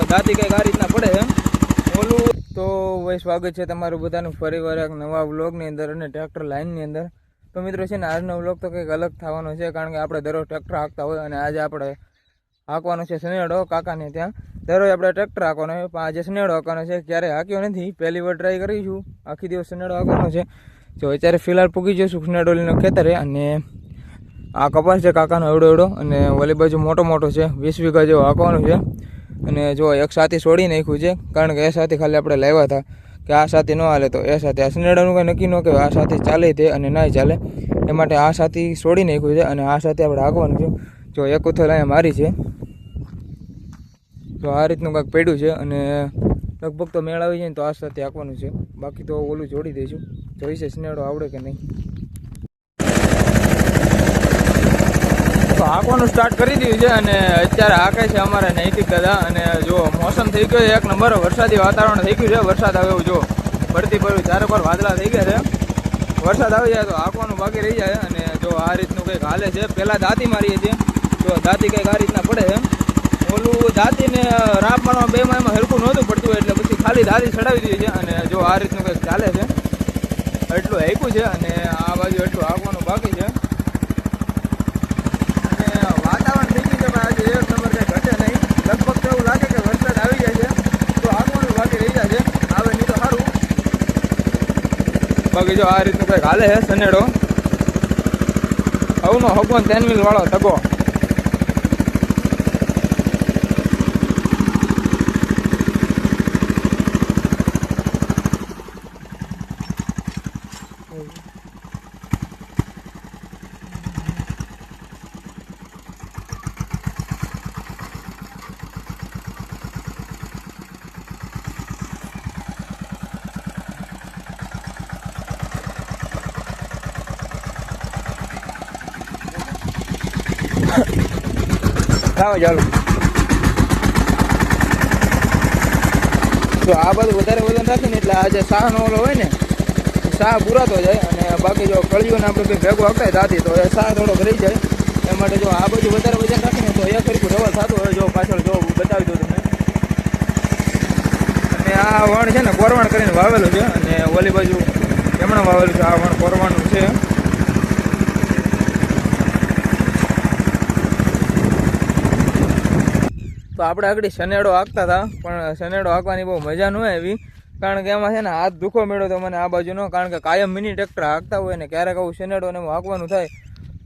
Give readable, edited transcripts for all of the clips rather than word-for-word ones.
દાંતી કંઈક આ રીતના પડે છે ઓલું. તો ભાઈ સ્વાગત છે તમારું બધાનું ફરીવાર એક નવા વ્લોગની અંદર અને ટ્રેક્ટર લાઇનની અંદર. તો મિત્રો છે ને આજનો વ્લોગ તો કંઈક અલગ થવાનો છે, કારણ કે આપણે દરરોજ ટ્રેક્ટર હાંકતા હોય અને આજે આપણે હાંકવાનો છે સનેડો કાકાને ત્યાં. દરરોજ આપણે ટ્રેક્ટર હાંકવાનો હોય, પણ આજે સનેડો હાંકવાનો છે. ક્યારેય હાંક્યો નથી, પહેલી વાર ટ્રાય કરીશું. આખી દિવસ સનેડો હાંકવાનો છે. જો અત્યારે ફિલહાલ પૂગી જઈશું સનેડોલીનો ખેતરે. અને આ કપાસ છે કાકાનો એવડો અને ઓલી બાજુ મોટો છે, 20 વીઘા જેવો હાંકવાનું છે. અને જો એક સાથી છોડી નાખ્યું છે, કારણ કે એ સાથી ખાલી આપણે લાવ્યા હતા કે આ સાથી ન હાલે, તો એ સાથી આ સનેડાનું કંઈ નક્કી ન કહેવાય, આ સાથી ચાલે તે અને ના ચાલે, એ માટે આ સાથી છોડી નાખ્યું છે. અને આ સાથી આપણે હાંકવાનું છે. જો એક ઉથલ અહીંયા મારી છે, તો આ રીતનું કંઈક પડ્યું છે. અને લગભગ તો મેળ આવી જાય ને તો આ સાથે હાંકવાનું છે, બાકી તો ઓલું જોડી દઈશું. જોઈશે સનેડો આવડે કે નહીં. તો હાંકવાનું સ્ટાર્ટ કરી દીધું છે અને અત્યારે હાંકે છે અમારા નૈતિક દાદા. અને જો મોસમ થઈ ગયો એક નંબર, વરસાદી વાતાવરણ થઈ ગયું છે. વરસાદ આવે એવું જો પડતી પડ્યું, ચારે પર વાદળા થઈ ગયા છે. વરસાદ આવી જાય તો હાંકવાનું બાકી રહી જાય. અને જો આ રીતનું કંઈક હાલે છે. પહેલાં દાંતી મારીએ છીએ, જો દાંતી કંઈક આ રીતના પડે છે. ઓલું દાંતીને રાપ મારવા બેમાં એમાં હલકું નહોતું પડતું, એટલે પછી ખાલી દાંતી ચડાવી દીધી છે. અને જો આ રીતનું કંઈક ચાલે છે, એટલું હાંક્યું છે. અને આ બાજુ એટલું હાંકવાનું બાકી છે. વાતાવરણ થઈ ગયું છે ભાઈ, આજે એક નંબર કંઈ ઘટે નહીં. લગભગ તો એવું લાગે કે વરસાદ આવી જાય છે, તો આગવાનું બાકી રહી જાય છે. આવે નહીં તો સારું. બાકી જો આ રીતનું કંઈક હાલે છે સનેડો. હવનો હગવાન 3 વ્હીલ વાળો તગો. ચાલો તો આ બધું વધારે વજન રાખે ને એટલે આ જે શાહનો ઓલો હોય ને શાહ પૂરાતો જાય. અને બાકી જો કળીઓને આપણે ભેગો હકાય દાંતી તો એ શાહ થોડોક રહી જાય. એ માટે જો આ બધું વધારે વજન રાખે ને તો એક સરખું ડબલ થતું હોય. જો પાછળ જો બતાવી દઉં તમને. અને આ વણ છે ને કોરવણ કરીને વાવેલું છે, અને ઓલી બાજુ એમણે વાવેલું છે. આ વણ કોરવાનું છે. તો આપણે આગળ સનેડો હાંકતા હતા, પણ સનેડો હાંકવાની બહુ મજા ન આવી, કારણ કે એમાં છે ને હાથ દુખો મળ્યો તો મને આ બાજુનો. કારણ કે કાયમ મિની ટ્રેક્ટર હાંકતા હોય ને ક્યારેક આવું સનેડો ને હાંકવાનું થાય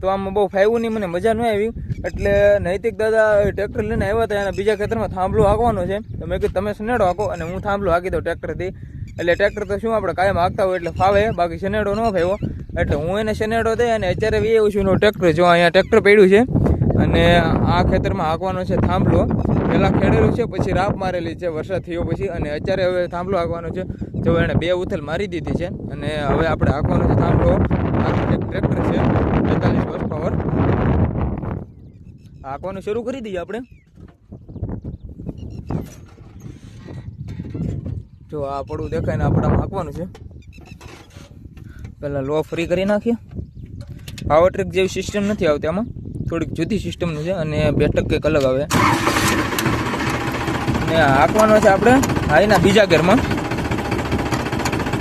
તો આમાં બહુ ફાવ્યું નહીં, મને મજા ન આવી. એટલે નૈતિક દાદા ટ્રેક્ટર લઈને આવ્યા હતા, અને બીજા ખેતરમાં થાંભલું હાંકવાનું છે. તો મેં કીધું તમે સનેડો હાંકો અને હું થાંભલું હાંકી દઉં ટ્રેક્ટરથી. એટલે ટ્રેક્ટર તો શું આપણે કાયમ હાંકતા હોય એટલે ફાવે, બાકી સનેડો ન ફાવ્યો. એટલે હું એને સનેડો દઈ અને અત્યારે વી આવ્યું છું ટ્રેક્ટર. જો અહીંયા ટ્રેક્ટર પડ્યું છે અને આ ખેતરમાં હાંકવાનો છે થાંભલો. પહેલાં ખેડેલું છે, પછી રાપ મારેલી છે વરસાદ થયો પછી, અને અત્યારે હવે થાંભલો હાંકવાનો છે. જો એણે 2 ઉથલ મારી દીધી છે અને હવે આપણે હાંકવાનો છે થાંભલો. આ ટ્રેક્ટર છે 45 હોર્સ પાવર. હાંકવાનું શરૂ કરી દઈએ આપણે. જો આ પડવું દેખાય ને આપણે હાંકવાનું છે. પહેલાં લો ફ્રી કરી નાખીએ. પાવર ટ્રેક જેવી સિસ્ટમ નથી આવતી આમાં, થોડીક જુદી સિસ્ટમનું છે. અને બેઠક કંઈક અલગ આવે. અને હાંકવાનો છે આપણે હાઈના બીજા ગેરમાં.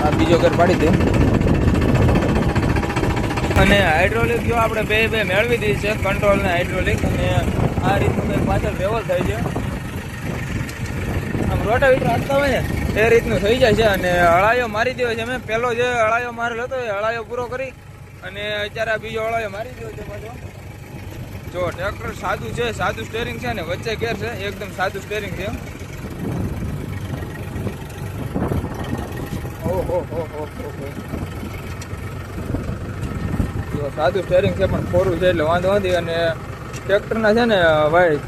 આ બીજો ગેર પાડી દે. અને હાઇડ્રોલિક જો આપણે બે મેળવી દીધી છે, કંટ્રોલ ને હાઇડ્રોલિક. અને આ રીતનું કંઈક પાછળ લેવલ થાય છે. આમ રોટાવેટર હાંકતા હોય ને એ રીતનું થઈ જાય છે. અને હળાયો મારી દેવો છે. મેં પહેલો જે હળાયો મારેલો હતો એ હળાયો પૂરો કરી અને અત્યારે આ બીજો હળાયો મારી દેવો છે પાછો. જો ટ્રેક્ટર સાદું છે, સાદું સ્ટેરિંગ છે ને વચ્ચે ગેર છે, એકદમ સાદું સ્ટેરિંગ છે. ઓહો સાદું સ્ટેરિંગ છે, પણ ખોરું છે એટલે વાંધો નથી. અને ટ્રેક્ટરના છે ને ભાઈ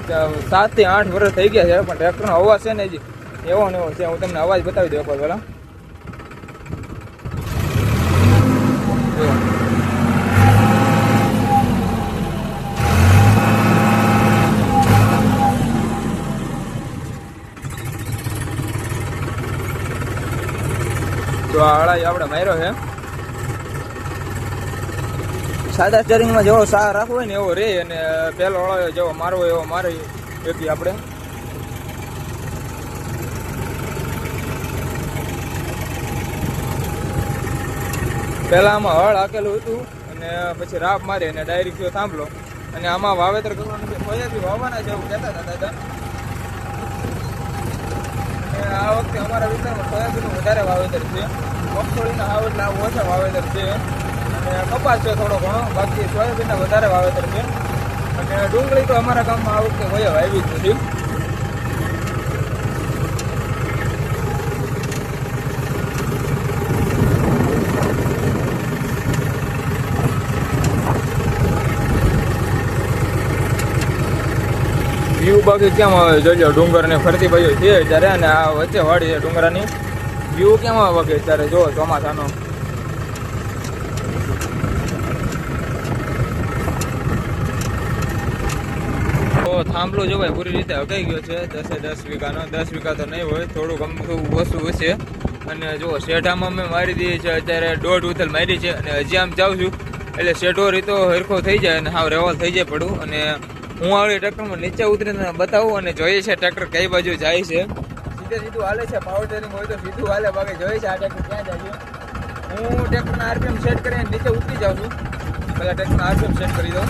7 થી 8 વર્ષ થઈ ગયા છે, પણ ટ્રેક્ટરનો અવાજ છે ને હજી એવો ને એવો છે. હું તમને અવાજ બતાવી દઉં એકવાર પહેલાં. તો આ હળાઈ આપણે માર્યો છે. સાદા સ્ટેરિંગમાં જેવો સાહ રાખવો હોય ને એવો રહે, અને પહેલો હળાયો જેવો મારવો એવો મારી શકીએ આપણે. પહેલાં આમાં હળ હાકેલું હતું અને પછી રાપ મારી અને ડાયરેક્ટ જો થાંભલો અને આમાં વાવેતર કરવાનું છે. સોયાબીન વાવવાના છે એવું કહેતા હતા દાદા. અને આ વખતે અમારા વિસ્તારમાં સોયાબીનનું વધારે વાવેતર છે. મગફળીના હાવ એટલે ઓછા વાવેતર છે અને કપાસ છે થોડો ઘણો, બાકી સોયાબીનના વધારે વાવેતર છે. અને ડુંગળી તો અમારા ગામમાં આ વખતે કોઈ વાવી જ નથી. વ્યૂ બાકી કેમ આવે જોજો, ડુંગર ને ફરતી બાજુ છે અત્યારે અને આ વચ્ચે વાડી છે ડુંગરાની. વ્યૂ કેમ આવે બાકી અત્યારે જો ચોમાસાનો. તો થાંભલો જો ભાઈ પૂરી રીતે હકાઈ ગયો છે 10 વીઘાનો. 10 વીઘા તો નહીં હોય, થોડુંક અમુક ઓછું હશે. અને જો શેઢામાં મેં મારી દીધી છે અત્યારે 1.5 ઉથલ મારી છે અને હજી આમ જાઉં છું એટલે શેઢો રીતો હરખો થઈ જાય અને હાવ રેવલ થઈ જાય પડું. અને હું આવડે ટ્રેક્ટરમાં નીચે ઉતરીને બતાવું અને જોઈએ છે ટ્રેક્ટર કઈ બાજુ જાય છે. સીધું હાલે છે, પાવર સ્ટેરિંગ હોય તો સીધું હાલે, બાકી જોઈએ છે આ ટ્રેક્ટર ક્યાં જાય છે. હું ટ્રેક્ટરના આરપીએમ સેટ કરીને નીચે ઉતરી જાઉં છું. પહેલાં ટ્રેક્ટરના આરપીએમ સેટ કરી દઉં.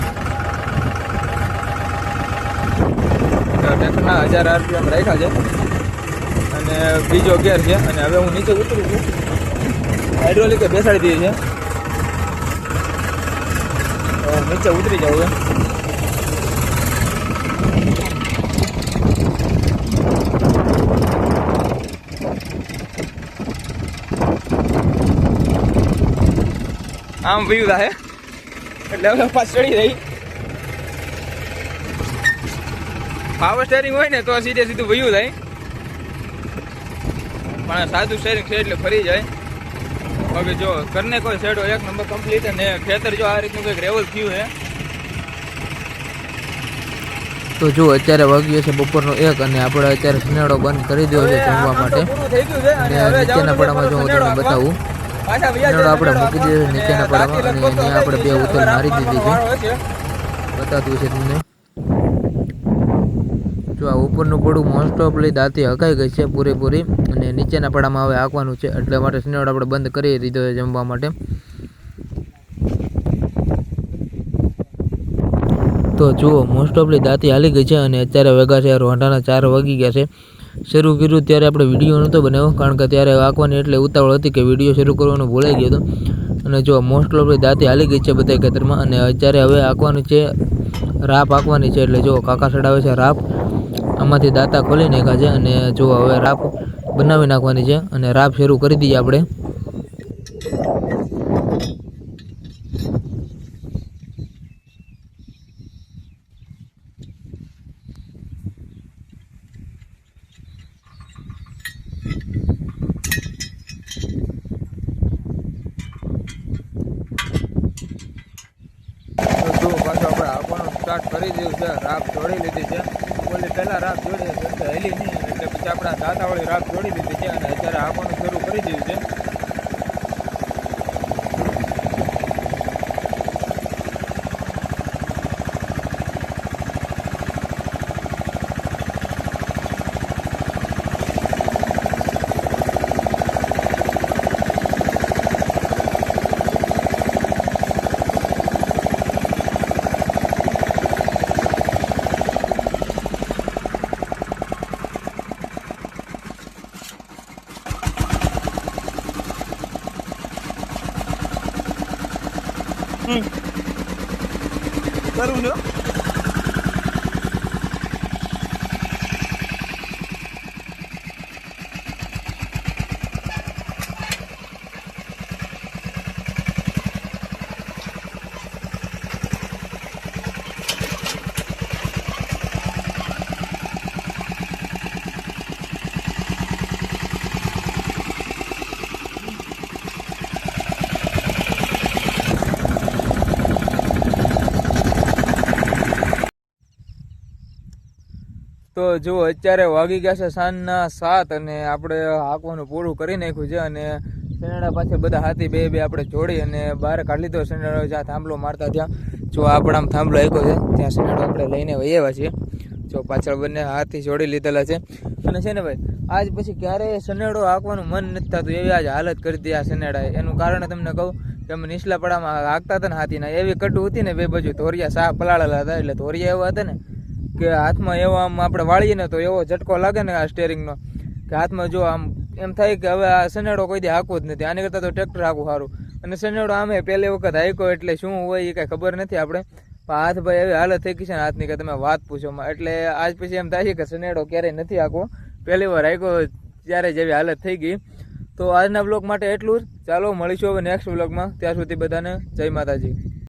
ટ્રેક્ટરના 1000 આરપીએમ રાખ્યા છે અને બીજો ગેર છે. અને હવે હું નીચે ઉતરું છું, હાઇડ્રોલિકે બેસાડી દીધી છે. નીચે ઉતરી જાઉં હવે. આમ વ્યૂ થાય એટલે હવે પાછળ ચડી રહી. પાવર સ્ટેરિંગ હોય ને તો સીધે સીધું વ્યૂ થાય, પણ સાદું સ્ટેરિંગ છે એટલે ફરી જાય. બાકી જો કરને કોઈ શેડો 1 નંબર કમ્પ્લીટ. અને ખેતર જો આ રીતનું કંઈક રેવલ થયું છે. તો જો અત્યારે વાગ્યો છે બપોરનો 1 અને આપણે અત્યારે સિનેડો બંધ કરી દીધો છે જમવા માટે. અને નીચેના પડામાં જો હું તમને બતાવું, સિનેડો આપણે મૂકી દીધો છે નીચેના પડામાં અને ત્યાં આપણે 2 ઉથલ મારી દીધી છે. બતાતું છે તમને. જો આ ઉપરનું પડું મોસ્ટ ઓફલી દાંતી હકાઈ ગઈ છે પૂરેપૂરી અને નીચેના પડામાં હવે આંકવાનું છે, એટલે માટે સિનેડો આપણે બંધ કરી દીધો છે જમવા માટે. તો જુઓ મોસ્ટ ઓફલી દાંતી હાલી ગઈ છે અને અત્યારે વાગ્યા છે રોંઢાના 4 વાગી ગયા છે. શરૂ કર્યું ત્યારે આપણે વિડીયો નહોતો બનાવ્યો કારણ કે ત્યારે આંકવાની એટલે ઉતાવળ હતી કે વિડીયો શરૂ કરવાનું ભૂલાઈ ગયો હતો. અને જો મોસ્ટ ઓફલી દાંતી હાલી ગઈ છે બધા ખેતરમાં અને અત્યારે હવે આંકવાનું છે, રાપ આંકવાની છે. એટલે જો કાકા ચડાવે છે રાપ, આમાંથી દાંતા ખોલી નાખ્યા છે અને જો હવે રાપ બનાવી નાખવાની છે અને રાપ શરૂ કરી દઈએ આપણે. સ્ટાર્ટ કરી દીધું છે, રાપ જોડી લીધી છે. ઓલી પહેલાં રાપ જોડી હેલી નહીં એટલે પછી આપણા દાંતાવાળી રાપ જોડી લીધી છે અને અત્યારે આપવાનું શરૂ કરી દીધું છે. કરું છું. તો જો અત્યારે વાગી ગયા છે સાંજના 7 અને આપણે હાંકવાનું પૂરું કરી નાખ્યું છે. અને શેરડા પાસે બધા હાથી બે આપણે જોડી અને બહાર કાઢી લીધો શેરડો. જ્યાં થાંભલો મારતા ત્યાં જો આપણે આમ થાંભલો આપ્યો છે ત્યાં શેરડો આપણે લઈને વહીએ છીએ. જો પાછળ બંને હાથી જોડી લીધેલા છે. અને છે ને ભાઈ આજ પછી ક્યારેય શનેડો હાંકવાનું મન નથી થતું એવી આજ હાલત કરી હતી આ શનેડાએ. એનું કારણ તમને કહું કે કે અમે નીચલા પડામાં હાંકતા હતા ને હાથીના, એવી કટુ હતી ને બે બાજુ ધોરિયા સાહ પલાળેલા હતા. એટલે ધોરિયા એવા હતા ને કે હાથમાં એવો આમ આપણે વાળીએ ને તો એવો ઝટકો લાગે ને આ સ્ટેરિંગનો કે હાથમાં જો આમ એમ થાય કે હવે આ સનેડો કોઈ દી હાંકવો જ નથી, આની કરતાં તો ટ્રેક્ટર હાંકવું સારું. અને સનેડો આમે પહેલી વખત હાંક્યો એટલે શું હોય એ કાંઈ ખબર નથી આપણે, પણ હાથ ભાઈ એવી હાલત થઈ ગઈ છે ને હાથની કે તમે વાત પૂછોમાં. એટલે આજ પછી એમ થાય છે કે સનેડો ક્યારેય નથી હાંકવો, પહેલી વાર હાંક્યો ત્યારે જેવી હાલત થઈ ગઈ. તો આજના બ્લોગ માટે એટલું જ. ચાલો મળીશું હવે નેક્સ્ટ બ્લોગમાં, ત્યાં સુધી બધાને જય માતાજી.